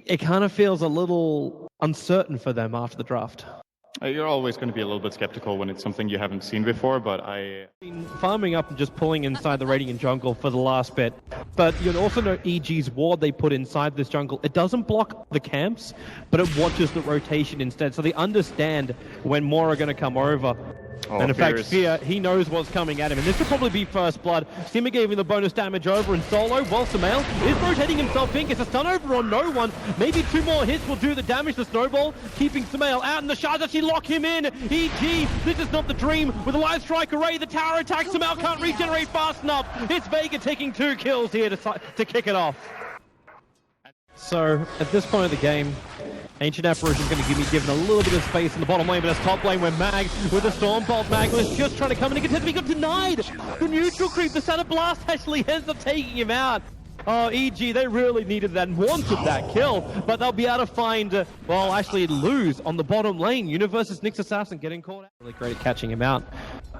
it kind of feels a little uncertain for them after the draft. You're always going to be a little bit skeptical when it's something you haven't seen before, but I've been farming up and just pulling inside the Radiant jungle for the last bit. But you'll also know EG's ward they put inside this jungle. It doesn't block the camps, but it watches the rotation instead. So they understand when more are going to come over. Oh, and in fact, Fear, he knows what's coming at him. And this will probably be first blood. Sima gave him the bonus damage over in solo, while Sumail is rotating himself in. Gets a stun over on no one. Maybe 2 more hits will do the damage to Snowball, keeping Sumail out. And the shards actually lock him in. EG, this is not the dream. With a live strike array, the tower attack. Sumail can't regenerate fast enough. It's Vega taking 2 kills here to kick it off. So, at this point of the game, Ancient Apparition is going to be given a little bit of space in the bottom lane, but it's top lane where Mag, with the Stormbolt, Mag was just trying to come in and contest, but he got denied! The neutral creep, the Santa Blast actually ends up taking him out. Oh, EG, they really needed that and wanted that kill, but they'll be able to find, well, actually lose on the bottom lane. Universe's Nyx Assassin getting caught out. Really great at catching him out.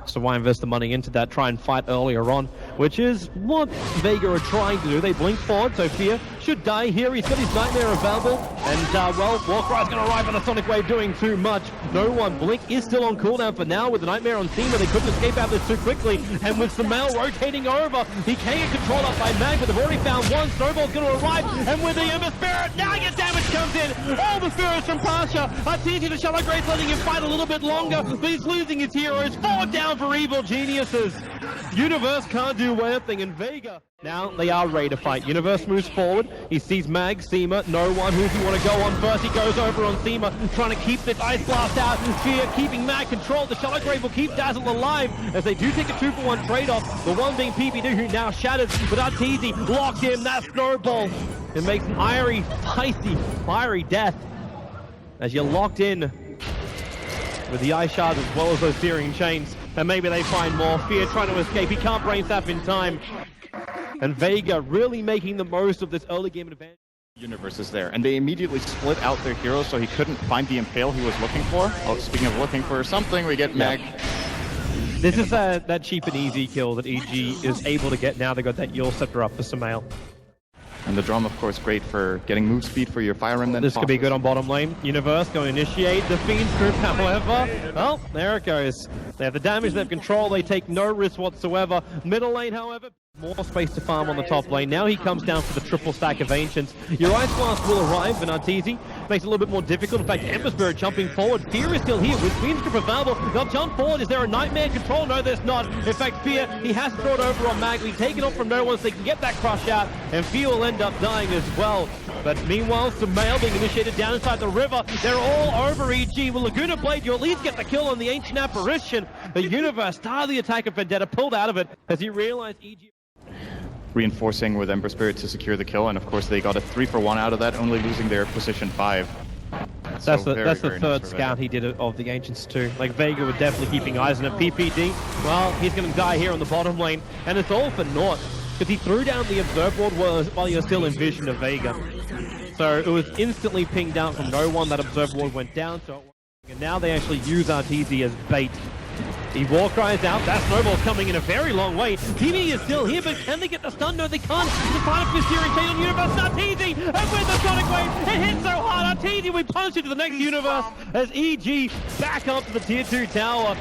So why invest the money into that, try and fight earlier on, which is what Vega are trying to do. They blink forward, so Fear should die here. He's got his Nightmare available, and well, Warcry's going to arrive on a Sonic Wave doing too much. No one. Blink is still on cooldown for now with the Nightmare on Sima. They couldn't escape out of this too quickly, and with Sumail rotating over, he can get controlled up by Mag, but they've already found one. Snowball's going to arrive, and with the Ember Spirit, now his damage comes in. All the spirits from Pasha. Arteezy to Shallow Grace, letting him fight a little bit longer, but he's losing his heroes. 4 down for Evil Geniuses. Universe can't do anything, and Vega. Now they are ready to fight. Universe moves forward. He sees Mag, Sima, no one. Who does he want to go on first? He goes over on Sima, trying to keep this Ice Blast out. Fear keeping Mag controlled. The Shallow Grave will keep Dazzle alive as they do take a 2-for-1 trade-off. The one being PPD, who now shatters, but Arteezy locked in. That Snowball. It makes an eerie, feisty, fiery death as you're locked in with the Ice Shards as well as those Searing Chains. And maybe they find more. Fear trying to escape. He can't brain sap in time. And Vega really making the most of this early game advantage. Universe is there, and they immediately split out their heroes so he couldn't find the Impale he was looking for. Oh, speaking of looking for something, we get Mag. This is that cheap and easy kill that EG is able to get now. They got that Yule Scepter up for Sumail. And the drum, of course, great for getting move speed for your Fire Remnant. This could be good on bottom lane. Universe going to initiate the Fiend's group, however. Well, there it goes. They have the damage, they have control, they take no risk whatsoever. Middle lane, however, more space to farm on the top lane. Now he comes down for the triple stack of Ancients. Your Ice Blast will arrive, and Arteezy makes it a little bit more difficult. In fact, Ember Spirit jumping forward. Fear is still here with Fiend's group available. They'll jump forward. Is there a Nightmare control? No, there's not. In fact, Fear, he has to throw it over on Mag. He's taken off from no one so they can get that crush out, and Fear will end up dying as well. But meanwhile, Sumail being initiated down inside the river. They're all over EG. Will Laguna Blade, you at least get the kill on the Ancient Apparition. The Universe started the attack of Vendetta, pulled out of it as he realized EG... Reinforcing with Ember Spirit to secure the kill, and of course they got a 3-for-1 out of that, only losing their position 5. That's the third scout he did of the Ancients too. Like, Vega were definitely keeping eyes on it. PPD, well, he's going to die here on the bottom lane, and it's all for naught, because he threw down the Observe Ward while he was still in vision of Vega. So it was instantly pinged out from no one. That Observe Ward went down, and now they actually use Arteezy as bait. He Warcries out. That Snowball's coming in a very long way. TV is still here, but can they get the stun? No, they can't. The final Searing Chain on Universe. Arteezy, and with the Sonic Wave, it hits so hard. Arteezy, we punch into the next Universe as EG back up to the Tier 2 tower.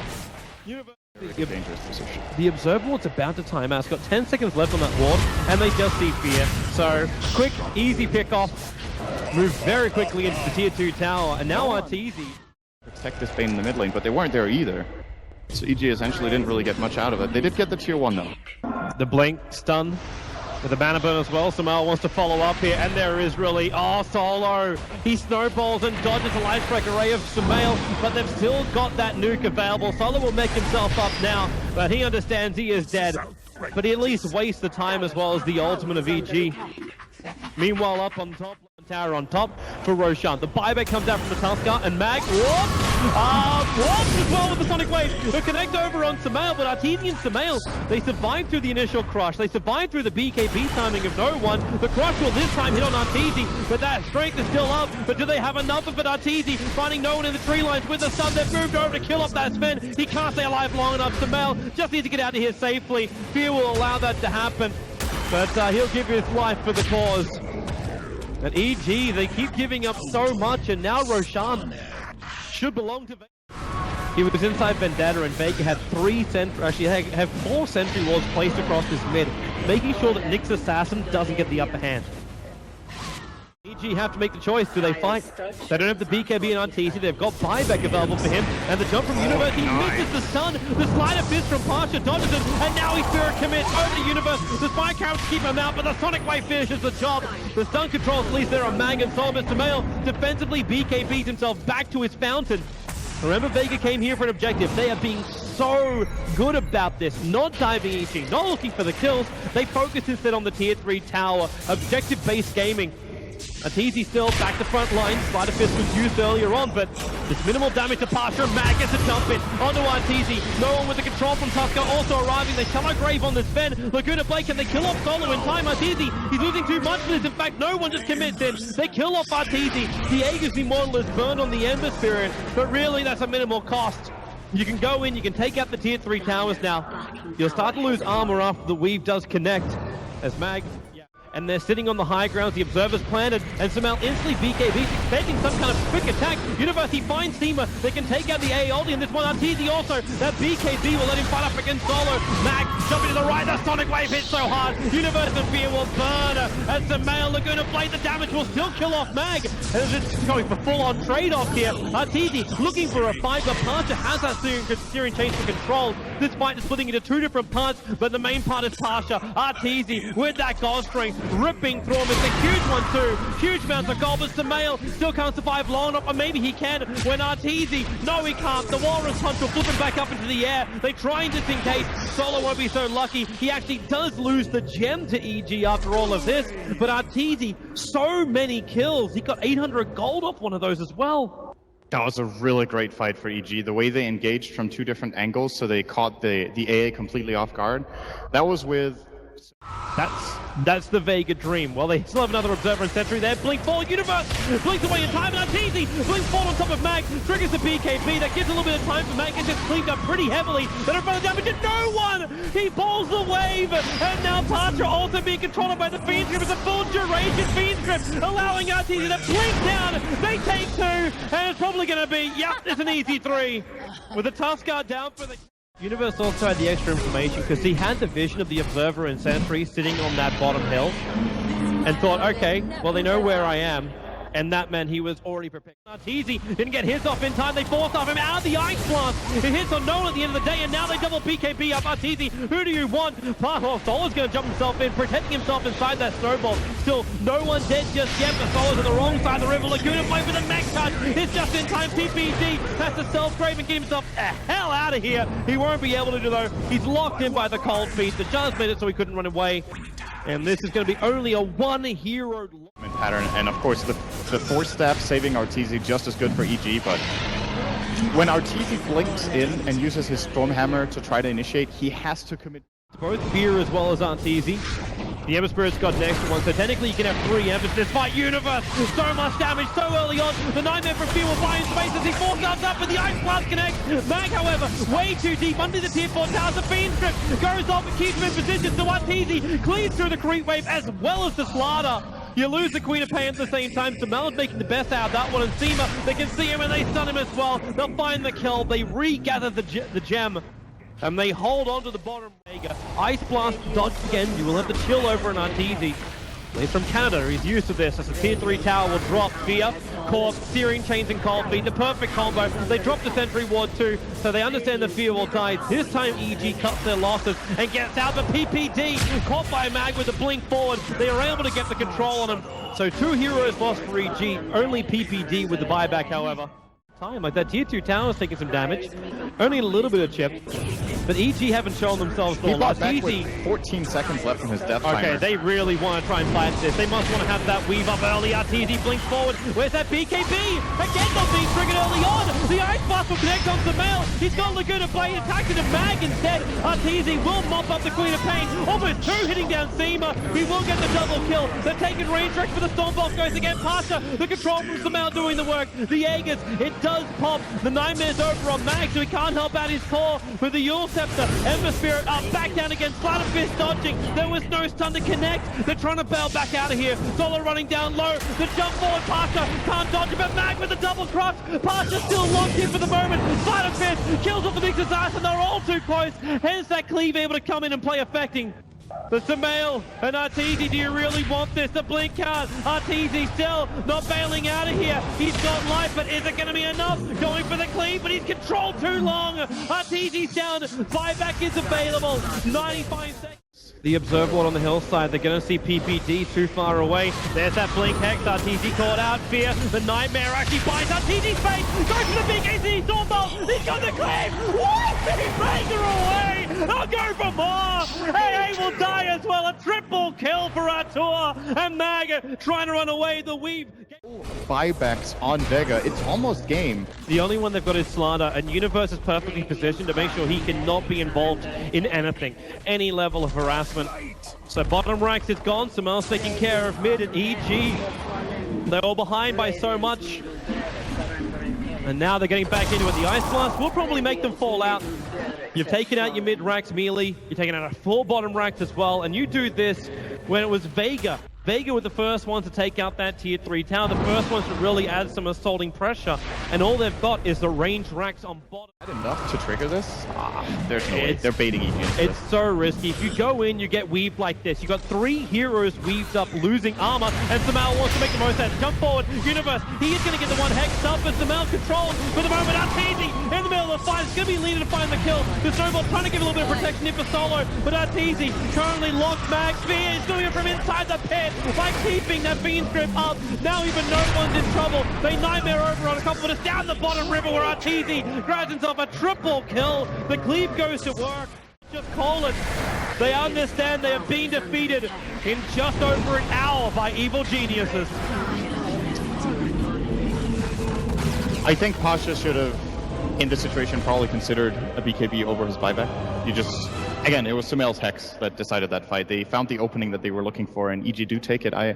Universe. Dangerous position. The Observe Ward's about to time out. It's got 10 seconds left on that ward, and they just see Fear. So, quick, easy pick-off. Move very quickly into the Tier 2 tower, and now Arteezy. Protect this Bane in the mid lane, but they weren't there either. So EG essentially didn't really get much out of it. They did get the Tier 1 though. The Blink stun with the Mana Burn as well. Sumail wants to follow up here, and there is really, Solo. He snowballs and dodges a light strike array of Sumail, but they've still got that nuke available. Solo will make himself up now, but he understands he is dead. But he at least wastes the time as well as the ultimate of EG. Meanwhile, up on top, tower on top for Roshan. The buyback comes out from the Tuskar, and Mag whoops as well with the Sonic Wave. They connect over on Sumail, but Arteezy and Sumail, they survived through the initial crush. They survived through the BKB timing of no one. The crush will this time hit on Arteezy, but that strength is still up. But do they have enough of it? Arteezy finding no one in the tree lines with the stun. They've moved over to kill off that Sven. He can't stay alive long enough. Sumail just needs to get out of here safely. Fear will allow that to happen, but he'll give his life for the cause. And EG, they keep giving up so much, and now Roshan should belong to Vega. He was inside Vendetta, and Vega had have 4 sentry wards placed across this mid, making sure that Nick's assassin doesn't get the upper hand. EG have to make the choice. Do they fight? They don't have the BKB and Arteezy. They've got buyback available for him. And the jump from Universe, he misses the stun. The slider fist from Pasha dodges it. And now he spirit commits over to Universe. The spy carrots keep him out, but the Sonic Wave finishes the job. The stun controls, at least there on Mag and Solomon Samael. Defensively, BKBs himself back to his fountain. Remember, Vega came here for an objective. They are being so good about this. Not diving EG, not looking for the kills. They focus instead on the tier 3 tower. Objective-based gaming. Arteezy still back to front line. Slider Fist was used earlier on, but there's minimal damage to Pasha. Mag gets a jump in onto Arteezy. No one with the control from Tusker also arriving. They shallow grave on this Ven. Laguna Blake, can they kill off Solo in time? Arteezy, he's losing too much for this. In fact, no one just commits in. They kill off Arteezy. The Aegis Immortal is burned on the Ember Spirit, but really that's a minimal cost. You can go in, you can take out the tier 3 towers now. You'll start to lose armor after the weave does connect. As Mag... and they're sitting on the high grounds, the observers planted, and Samael instantly BKBs, expecting some kind of quick attack. University finds Seema, they can take out the Aeoldi, and this one Arteezy also, that BKB will let him fight up against Solo. Mag jumping to the right, the Sonic Wave hits so hard, Universe and Fear will burn, and Samael Laguna Blade, the damage will still kill off Mag, and it's going for full-on trade-off here. Arteezy looking for a fight, but Pasha has that steering change for control. This fight is splitting into 2 different parts, but the main part is Pasha. Arteezy with that God strength, ripping through him. It's a huge one too. Huge amounts of gold, but Samael still can't survive long enough, or maybe he can when Arteezy, no he can't. The Walrus Punch will flip him back up into the air. They try and disengage. Solo won't be so lucky. He actually does lose the gem to EG after all of this, but Arteezy, so many kills. He got 800 gold off one of those as well. That was a really great fight for EG. The way they engaged from 2 different angles, so they caught the AA completely off guard. That was with... That's the Vega dream. Well, they still have another observer and sentry there. Blink forward, Universe blinks away in time, and Arteezy blinks forward on top of Mag, triggers the BKB. That gives a little bit of time for Mag, gets it cleaned up pretty heavily. Then in front of damage, and no one! He pulls the wave, and now Pasha also being controlled by the Fiend Script. It's a full duration Fiend Script, allowing Arteezy to blink down. They take 2, and it's probably going to be, yep, it's an easy 3. With a Tusker down for the... Universe also had the extra information because he had the vision of the observer and sentry sitting on that bottom hill and thought, okay, well, they know where I am, and that meant he was already prepared. Arteezy didn't get his off in time. They forced off him out of the Ice Blast. It hits on no one at the end of the day, and now they double BKB up Arteezy. Who do you want? Solo's going to jump himself in, protecting himself inside that snowball. Still, no one dead just yet, but Solo's on the wrong side of the river. Laguna Blade with a mech touch. It's just in time. PPD has to self-grave and get himself the hell out of here. He won't be able to do though. He's locked in by the cold feet. The just made it so he couldn't run away. And this is going to be only a 1-hero pattern, and of course the 4-step saving Arteezy just as good for EG, but when Arteezy blinks in and uses his Stormhammer to try to initiate, he has to commit. Both Fear as well as Arteezy. The Ember Spirit's got an extra one, so technically you can have 3 Embers in this fight. Universe, so much damage so early on. The Nightmare from Fear will fly in space as he forecasts up, but the Ice Blast connects. Mag, however, way too deep under the tier 4 towers. The Fiend Script goes off and keeps him in position, so Arteezy cleans through the creep wave as well as the Slaughter. You lose the Queen of Pain at the same time. Samael's making the best out of that one, and Seema, they can see him and they stun him as well. They'll find the kill. They regather the gem. And they hold on to the bottom. Vega. Ice Blast dodged again. You will have the chill over an Arteezy. He's from Canada. He's used to this. As the tier 3 tower will drop. Fear, Corpse, Searing Chains, and Cold Feet. The perfect combo. They drop the Sentry Ward too, so they understand the Fear will die. This time EG cuts their losses and gets out. But PPD caught by Mag with a blink forward. They are able to get the control on him. So 2 heroes lost for EG. Only PPD with the buyback, however. Like that tier 2 tower is taking some damage. Only a little bit of chip. But EG haven't shown themselves for a lot. Back with 14 seconds left from his death timer. Okay, they really want to try and fight this. They must want to have that weave up early. Arteezy blinks forward. Where's that BKB? Again, not being triggered early on. The Ice Blast will connect on Samael. He's got Laguna Blade attacked to Mag instead. Arteezy will mop up the Queen of Pain. Almost 2 hitting down Seema. He will get the double kill. They're taking range track for the Stormbolt goes again. Pasha, the control from Samael doing the work. The Aegis, it does pop. The Nightmare's over on Mag, so he can't help out his core with the Yule Scepter, Ember Spirit up, back down again, Slider Fist dodging. There was no stun to connect. They're trying to bail back out of here. Solo running down low. The jump forward, Pasha can't dodge it, but Mag with the double cross. Pasha still locked in for the moment. Slider Fist kills off the Victor's ass, and they're all too close. Hence that cleave able to come in and play affecting. The Sumail and Arteezy, do you really want this? The blink card. Arteezy still not bailing out of here. He's got life, but is it going to be enough? Going for the cleave, but he's controlled too long. Arteezy's down. Buyback is available. 95 seconds. The Observer Ward on the hillside, they're going to see PPD too far away. There's that blink hex, Arteezy caught out, Fear, the Nightmare actually buys Arteezy's face, goes for the big AC Stormbolt, he's got the claim, what? Vega away, I'll go for more, AA will die as well, a triple kill for Artur, and Mag trying to run away, the weave. Buybacks on Vega, it's almost game. The only one they've got is Slander, and Universe is perfectly positioned to make sure he cannot be involved in anything, any level of harassment. So bottom ranks is gone, Sumail's taking care of mid and EG. They're all behind by so much. And now they're getting back into it. The Ice Blast will probably make them fall out. You've taken out your mid ranks melee, you're taking out a full bottom ranks as well, and you do this when it was Vega. Vega were the first ones to take out that tier 3 tower, the first ones to really add some assaulting pressure, and all they've got is the ranged racks on bottom. Enough to trigger this? There's no way. They're baiting EG. It's so risky. If you go in, you get weaved like this. You got 3 heroes weaved up, losing armor, and Sumail wants to make the most of that. Jump forward, Universe, he is going to get the one hexed up, but Sumail controlled for the moment. Arteezy in the middle of the fight, it's going to be leading to find the kill. The Snowball trying to give a little bit of protection in for Solo, but Arteezy currently locked. Mag Sphere is doing it from inside the pit by keeping that Fiend Grip up. Now even no one's in trouble. They Nightmare over on a couple, but it's down the bottom river where Arteezy grabs himself a triple kill. The cleave goes to work. Just call it. They understand they have been defeated in just over an hour by evil geniuses. I think Pasha should have, in this situation, probably considered a BKB over his buyback. Again, it was Sumail's Hex that decided that fight. They found the opening that they were looking for, and EG do take it. I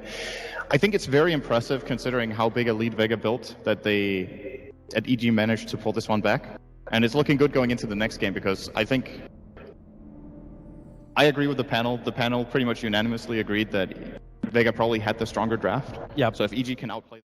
think it's very impressive, considering how big a lead Vega built, that they, at EG, managed to pull this one back. And it's looking good going into the next game, because I think I agree with the panel. The panel pretty much unanimously agreed that Vega probably had the stronger draft. Yeah. So if EG can outplay